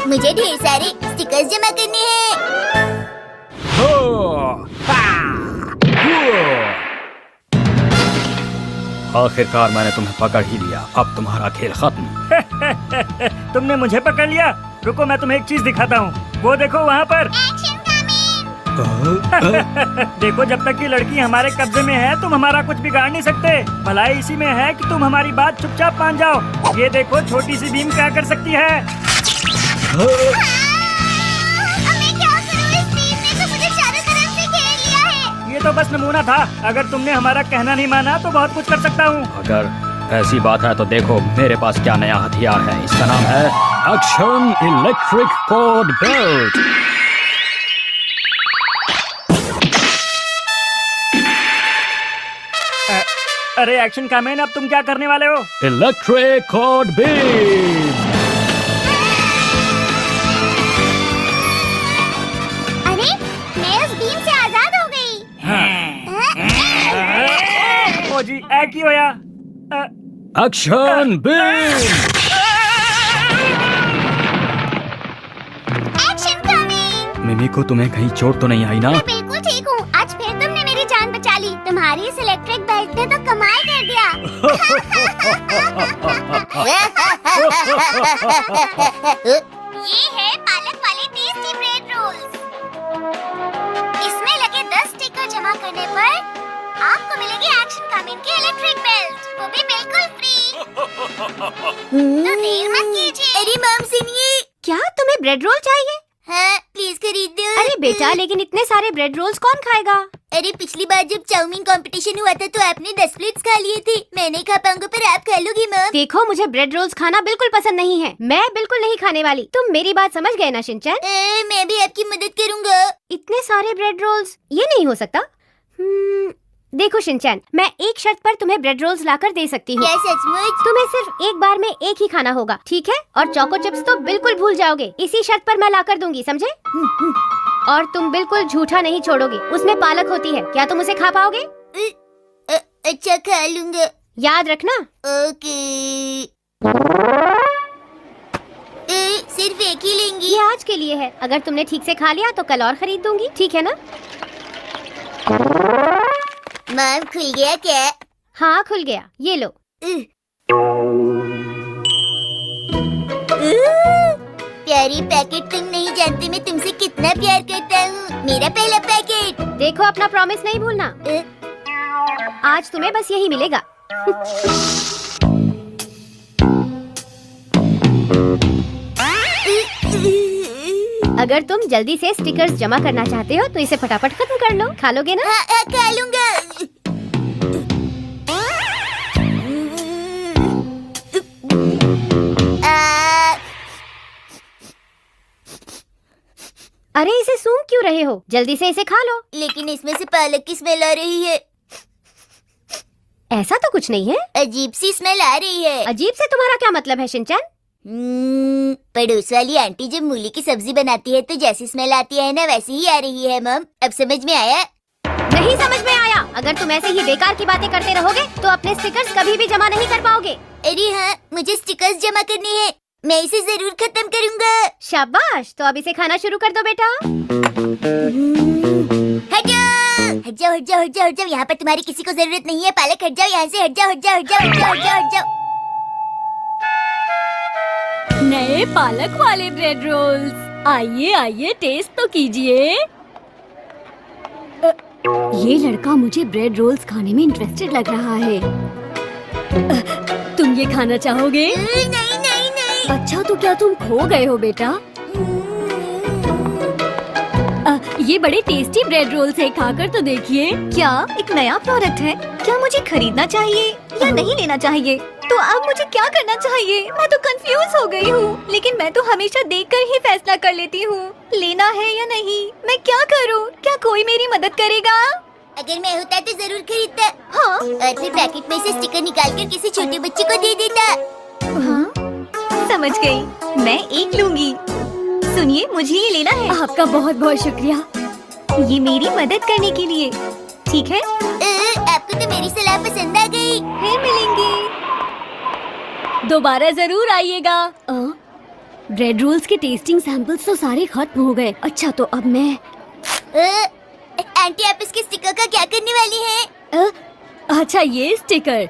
मुझे ढेर सारे स्टिकर्स जमा करने हैं। आखिरकार मैंने तुम्हें पकड़ ही लिया। अब तुम्हारा खेल खत्म। तुमने मुझे पकड़ लिया। रुको, मैं तुम्हें एक चीज दिखाता हूँ। वो देखो वहाँ पर। देखो, जब तक ये लड़की हमारे कब्जे में है तुम हमारा कुछ बिगाड़ नहीं सकते। भलाई इसी में है कि तुम हमारी बात चुपचाप मान जाओ। ये देखो छोटी सी भीम क्या कर सकती है। ये तो बस नमूना था। अगर तुमने हमारा कहना नहीं माना तो बहुत कुछ कर सकता हूँ। अगर ऐसी बात है तो देखो मेरे पास क्या नया हथियार है। इसका नाम है एक्शन इलेक्ट्रिक कॉर्ड बेल्ट। अरे एक्शन कामैन, अब तुम क्या करने वाले हो? Electric cord beam. अरे मैं उस बीम से आजाद हो गई। ओ जी, की होया। Action beam. Action coming. मिमी को तुम्हें कहीं चोट तो नहीं आई ना? मैं बिल्कुल ठीक हूँ। आज फिर तुमने मेरी जान बचा ली। तुम्हारी इस इलेक्ट्रिक बेल्ट ने तो कमाल कर दिया। ये है पालक वाली टेस्टी ब्रेड रोल्स। इसमें लगे 10 स्टिकर जमा करने पर आपको मिलेगी एक्शन कमिंग की इलेक्ट्रिक बेल्ट, वो भी बिल्कुल फ्री। तो देर मत कीजिए। अरे मॉम सुनिए। क्या तुम्हें ब्रेड रोल चाहिए? हाँ प्लीज खरीद दो। अरे बेटा, लेकिन इतने सारे ब्रेड रोल्स कौन खाएगा? अरे पिछली बार जब चाउमीन कंपटीशन हुआ था तो आपने 10 प्लेट्स खा लिए थे। मैं नहीं खा पाऊंगा पर आप खा लोगी मॉम। देखो, मुझे ब्रेड रोल्स खाना बिल्कुल पसंद नहीं है। मैं बिल्कुल नहीं खाने वाली। तुम मेरी बात समझ गए ना शिनचैन? मैं भी आपकी मदद करूंगा। इतने सारे ब्रेड रोल्स, ये नहीं हो सकता। देखो शिनचैन, मैं एक शर्त पर तुम्हें ब्रेड रोल्स लाकर दे सकती हूँ। क्या सचमुच? तुम्हें सिर्फ एक बार में एक ही खाना होगा, ठीक है? और चोको चिप्स तो बिल्कुल भूल जाओगे। इसी शर्त पर मैं लाकर दूंगी, समझे? और तुम बिल्कुल झूठा नहीं छोड़ोगे। उसमें पालक होती है। क्या तुम उसे खा पाओगे? अच्छा खा लूंगा। याद रखना। ओके। सिर्फ एक ही लेंगी? ये आज के लिए है। अगर तुमने ठीक से खा लिया तो कल और खरीद दूंगी, ठीक है ना? मैम खुल गया क्या? हाँ खुल गया, ये लो। प्यारी पैकेट, तुम नहीं जानते मैं तुमसे कितना प्यार करता हूँ। मेरा पहला पैकेट। देखो, अपना प्रॉमिस नहीं भूलना। आज तुम्हें बस यही मिलेगा। अगर तुम जल्दी से स्टिकर्स जमा करना चाहते हो तो इसे फटाफट खत्म कर लो। खा लोगे ना? हाँ, खा लूंगा। अरे इसे सूंघ क्यों रहे हो? जल्दी से इसे खा लो। लेकिन इसमें से पालक की स्मेल आ रही है। ऐसा तो कुछ नहीं है। अजीब सी स्मेल आ रही है। अजीब से तुम्हारा क्या मतलब है शिनचैन? पड़ोस वाली आंटी जब मूली की सब्जी बनाती है तो जैसी स्मेल आती है ना वैसी ही आ रही है मम। अब समझ में आया? नहीं समझ में आया। अगर तुम ऐसे ही बेकार की बातें करते रहोगे तो अपने स्टिकर्स कभी भी जमा नहीं कर पाओगे। अरे हाँ, मुझे स्टिकर्स जमा करने हैं। मैं इसे जरूर खत्म करूंगा। शाबाश, तो अब इसे खाना शुरू कर दो बेटा। हट जाओ, हट जाओ, हट जाओ, हट जाओ, हट जाओ। यहाँ पर तुम्हारी किसी को जरूरत नहीं है। पालक हट जाओ यहाँ से। हट जाओ, हट जाओ, हट जाओ, हट जाओ, हट जाओ, हट जाओ। नए पालक वाले ब्रेड रोल्स, आइए आइए टेस्ट तो कीजिए। ये लड़का मुझे ब्रेड रोल्स खाने में इंटरेस्टेड लग रहा है। तुम ये खाना चाहोगे? नहीं नहीं नहीं। अच्छा, तो क्या तुम खो गए हो बेटा? ये बड़े टेस्टी ब्रेड रोल्स है, खाकर तो देखिए। क्या एक नया प्रोडक्ट है? क्या मुझे खरीदना चाहिए या नहीं लेना चाहिए? तो अब मुझे क्या करना चाहिए? मैं तो कंफ्यूज हो गई हूँ। लेकिन मैं तो हमेशा देखकर ही फैसला कर लेती हूँ, लेना है या नहीं। मैं क्या करूँ? क्या कोई मेरी मदद करेगा? अगर मैं होता तो जरूर खरीदता। हाँ। और फिर पैकेट में से स्टिकर निकाल कर किसी छोटे बच्चे को दे देता। हाँ, समझ गई। मैं एक लूंगी। सुनिए, मुझे ये लेना है। आपका बहुत बहुत शुक्रिया, ये मेरी मदद करने के लिए। ठीक है, आपको तो मेरी सलाह पसंद आ गई। फिर मिलेंगे। दोबारा जरूर आइएगा। ब्रेड रोल्स के टेस्टिंग सैंपल्स तो सारे खत्म हो गए। अच्छा तो अब मैं आंटी, आप इसके स्टिकर का क्या करने वाली हैं? अच्छा ये स्टिकर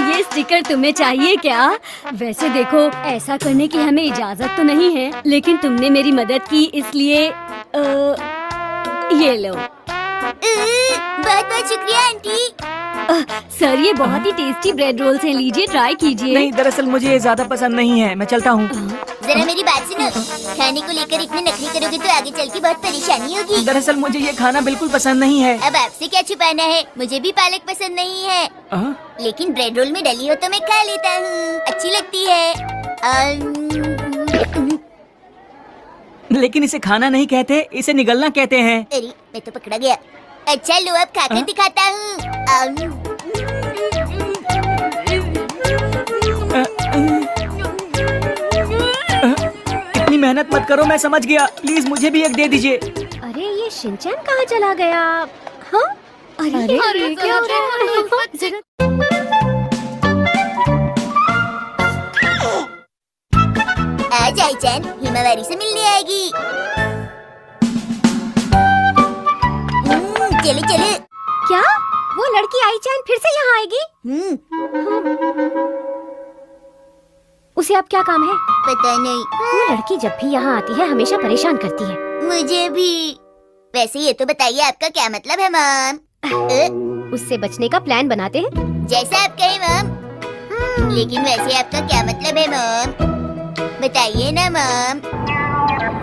ये स्टिकर तुम्हें चाहिए क्या? वैसे देखो ऐसा करने की हमें इजाजत तो नहीं है, लेकिन तुमने मेरी मदद की इसलिए ये लो। बहुत बहुत शुक्रिया आंटी। सर ये बहुत ही टेस्टी ब्रेड रोल्स हैं, लीजिए ट्राई कीजिए। नहीं, दरअसल मुझे ये ज्यादा पसंद नहीं है, मैं चलता हूँ। जरा मेरी बात सुनो, खाने को लेकर इतनी नखरी करोगे तो आगे चल के बहुत परेशानी होगी। दरअसल मुझे ये खाना बिल्कुल पसंद नहीं है। अब आपसे क्या छुपाना है, मुझे भी पालक पसंद नहीं है, लेकिन ब्रेड रोल में डली हो तो मैं खा लेता हूँ, अच्छी लगती है। लेकिन इसे खाना नहीं कहते, इसे निगलना कहते हैं। अरे मैं तो पकड़ा गया। अच्छा लो अब खाकर दिखाता हूँ। इतनी मेहनत मत करो, मैं समझ गया। प्लीज मुझे भी एक दे दीजिए। अरे ये शिनचैन कहाँ चला गया? हाँ? अरे क्या हो रहा है? आज आईचैन हिमावारी से मिलने आएगी। चले चले। क्या वो लड़की आईचैन फिर से यहाँ आएगी? उसे अब क्या काम है? पता नहीं। वो लड़की जब भी यहाँ आती है हमेशा परेशान करती है। मुझे भी। वैसे ये तो बताइए आपका क्या मतलब है मॉम? उससे बचने का प्लान बनाते हैं। जैसा आप कहें मॉम। लेकिन वैसे आपका क्या मतलब है मॉम? बताइए ना मॉम।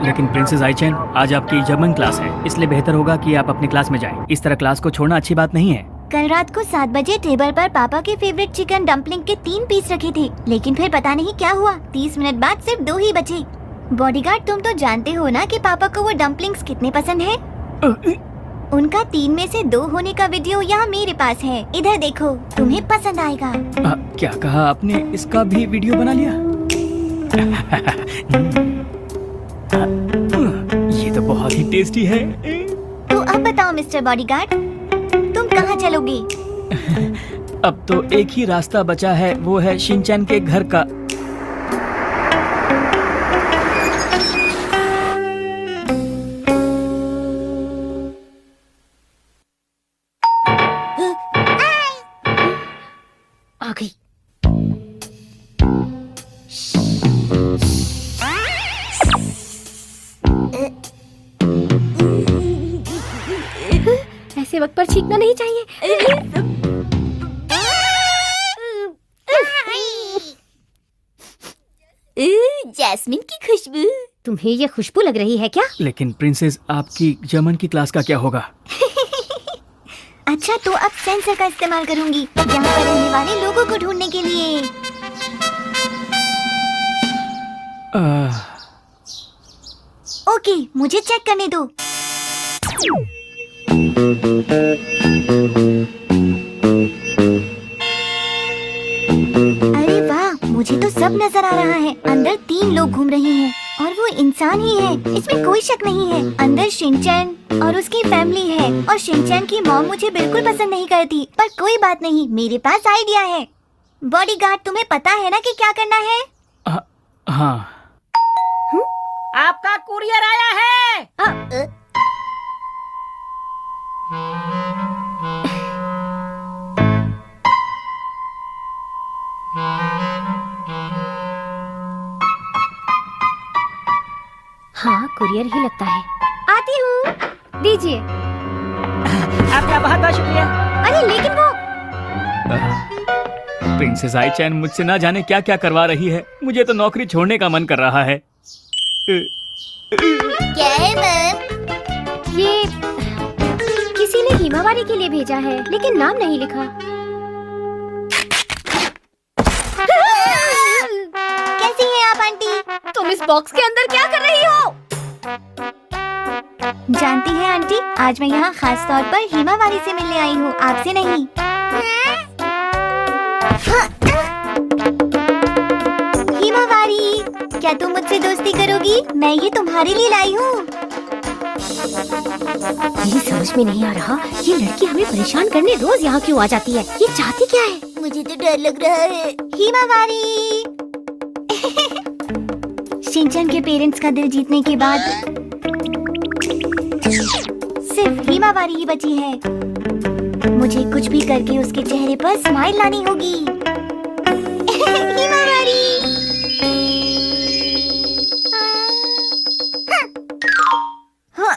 लेकिन प्रिंसेस आईचैन, आज आपकी जर्मन क्लास है, इसलिए बेहतर होगा कि आप अपनी क्लास में जाएं। इस तरह क्लास को छोड़ना अच्छी बात नहीं है। कल रात को 7 बजे टेबल पर पापा के फेवरेट चिकन डम्पलिंग के 3 पीस रखे थे, लेकिन फिर पता नहीं क्या हुआ, 30 मिनट बाद सिर्फ 2 ही बचे। बॉडीगार्ड, तुम तो जानते हो ना कि पापा को वो डम्पलिंग्स कितने पसंद है। उनका 3 में से 2 होने का वीडियो यहाँ मेरे पास है, इधर देखो, तुम्हें पसंद आएगा। क्या कहा आपने? इसका भी वीडियो बना लिया? ये तो बहुत ही टेस्टी है। तो अब बताओ मिस्टर बॉडीगार्ड, तुम कहाँ चलोगे? अब तो एक ही रास्ता बचा है, वो है शिनचैन के घर का। आ गई। ऐसे वक्त पर छींकना नहीं चाहिए। जैस्मिन की खुशबू। तुम्हें ये खुशबू लग रही है क्या? लेकिन प्रिंसेस, आपकी जर्मन की क्लास का क्या होगा? अच्छा तो अब सेंसर का इस्तेमाल करूंगी यहाँ पर रहने वाले लोगों को ढूंढने के लिए। ओके, मुझे चेक करने दो। अरे वाह, मुझे तो सब नजर आ रहा है। अंदर 3 लोग घूम रहे हैं और वो इंसान ही है, इसमें कोई शक नहीं है। अंदर शिनचैन और उसकी फैमिली है, और शिनचैन की मॉम मुझे बिल्कुल पसंद नहीं करती, पर कोई बात नहीं, मेरे पास आइडिया है। बॉडीगार्ड, तुम्हें पता है ना कि क्या करना है? हाँ। आपका कुरियर आया है। हाँ, कुरियर ही लगता है। आती हूँ, दीजिए। आपका बहुत बहुत शुक्रिया। अरे लेकिन वो प्रिंसेस आईचैन मुझसे ना जाने क्या क्या करवा रही है। मुझे तो नौकरी छोड़ने का मन कर रहा है। क्या है मैम? ये किसी ने हिमावारी के लिए भेजा है, लेकिन नाम नहीं लिखा। कैसी हैं आप आंटी? तुम इस बॉक्स के अंदर क्या कर रही हो? जानती हैं आंटी, आज मैं यहाँ खास तौर पर हिमावारी से मिलने आई हूँ, आपसे नहीं। हिमावारी, क्या तुम मुझसे दोस्ती करोगी? मैं ये तुम्हारे लिए लाई हूँ। ये समझ में नहीं आ रहा, ये लड़की हमें परेशान करने रोज यहाँ क्यों आ जाती है? ये चाहती क्या है? मुझे तो डर लग रहा है। हिमावारी शिनचैन के पेरेंट्स का दिल जीतने के बाद सिर्फ हिमावारी ही बची है। मुझे कुछ भी करके उसके चेहरे पर स्माइल लानी होगी। हिमावारी। हाँ।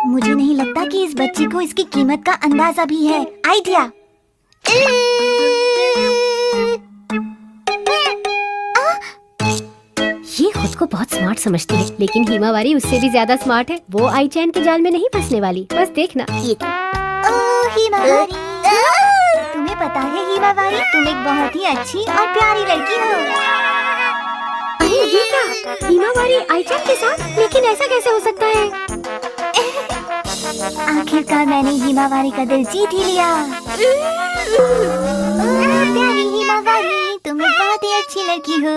मुझे नहीं लगता कि इस बच्चे को इसकी कीमत का अंदाजा भी है। आइडिया। ये खुद को बहुत स्मार्ट समझती है, लेकिन हिमावारी उससे भी ज्यादा स्मार्ट है। वो आई चैन के जाल में नहीं फंसने वाली, बस देखना। ओह हिमावारी, तुम्हें पता है हिमावारी, तुम एक बहुत ही अच्छी और प्यारी लड़की हो। अरे ये क्या, हिमावारी आई चैन के साथ? लेकिन ऐसा कैसे हो सकता है? आखिरकार मैंने हिमावारी का दिल जीत ही लिया। प्यारी हिमावारी, तुम एक बहुत ही अच्छी लड़की हो।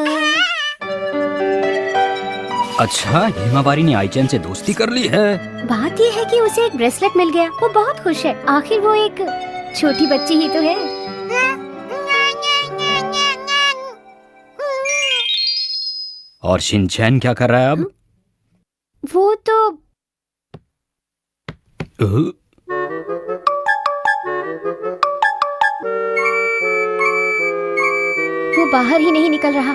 अच्छा, हिमावारी ने आईचैन से दोस्ती कर ली है। बात ये है कि उसे एक ब्रेसलेट मिल गया, वो बहुत खुश है। आखिर वो एक छोटी बच्ची ही तो है। और शिनचैन क्या कर रहा है अब? वो तो वो बाहर ही नहीं निकल रहा।